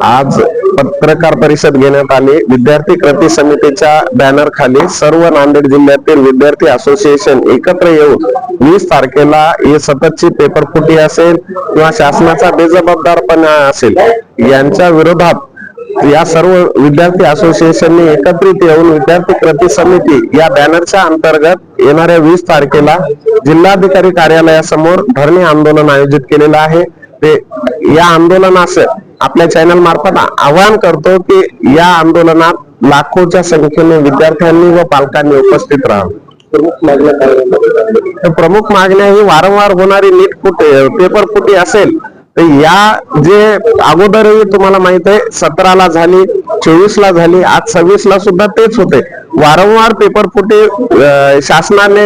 आज पत्रकार परिषद घेण्यात आली। विद्यार्थी कृती समितीच्या बॅनर खाली सर्व नांदेड जिल्ह्यातील विद्यार्थी असोसिएशन एकत्र येऊन 20 तारखेला ही सततची पेपरफुटी असेल किंवा शासनाचा बेजबाबदारपणा असेल यांच्या विरोधात या सर्व विद्यार्थी असोसिएशनने एकत्रित येऊन विद्यार्थी कृती समिती या बॅनरच्या अंतर्गत येणाऱ्या 20 तारखेला जिल्हाधिकारी कार्यालयासमोर धरणे आंदोलन आयोजित केलेलं आहे। ते या आंदोलनास आपल्या चॅनल मार्फत आवाहन करतो की या आंदोलनात लाखोच्या संख्येने विद्यार्थ्यांनी व पालकांनी उपस्थित राहावे। प्रमुख मागण्या ही वारंवार होणारी नीट पेपर फुटी असेल तर या जे अगोदरही तुम्हाला माहित आहे 17ला झाली, 24ला झाली, आज 26ला सुद्धा तेच होते। वारंवार पेपर फुटी शासनाने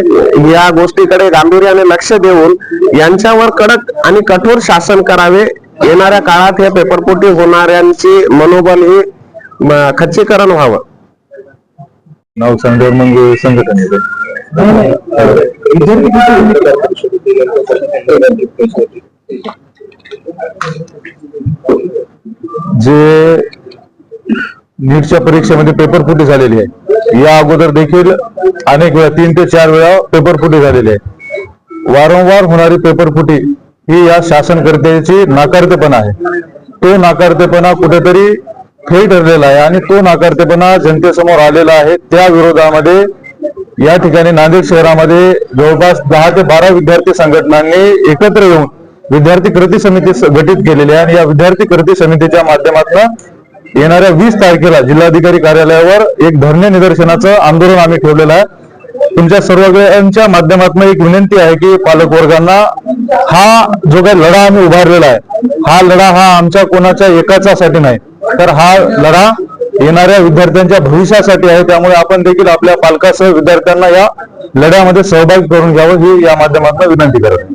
या गोष्टीकडे गांभीर्याने लक्ष देऊन यांच्यावर कडक आणि कठोर शासन करावे। येणाऱ्या काळात या पेपरफुटी होणाऱ्यांची मनोबल हे खच्चीकरण व्हावं। नाव सांगल्यावर मग संघटन येते। जे नीटच्या परीक्षेमध्ये पेपरफुटी झालेली आहे, या अगोदर देखील अनेक वेळा 3 ते 4 वेळा पेपरफुटी झालेली आहे। वारंवार होणारी पेपरफुटी ही या शासनकर्त्याची नाकारतेपणा आहे। तो नाकारतेपणा कुठेतरी फेल ठरलेला आहे आणि तो नाकारतेपणा जनतेसमोर आलेला आहे। त्या विरोधामध्ये या ठिकाणी नांदेड शहरामध्ये जवळपास 10 ते 12 विद्यार्थी संघटनांनी एकत्र येऊन विद्यार्थी कृती समिती गठीत केलेली आहे आणि या विद्यार्थी कृती समितीच्या माध्यमातून येणाऱ्या 20 तारखेला जिल्हाधिकारी कार्यालयावर एक धरणे निदर्शनाचं आंदोलन आम्ही ठेवलेलं आहे। तुमच्या सर्वांच्या माध्यमातून एक विनंती आहे की पालक वर्गांना हा जो काही लढा आम्ही उभारलेला आहे, हा लढा हा आमच्या कोणाच्या एकाच्यासाठी नाही, तर हा लढा येणाऱ्या विद्यार्थ्यांच्या भविष्यासाठी आहे। त्यामुळे आपण देखील आपल्या पालकासह विद्यार्थ्यांना या लढ्यामध्ये सहभागी करून घ्यावं ही या माध्यमातून विनंती करतो।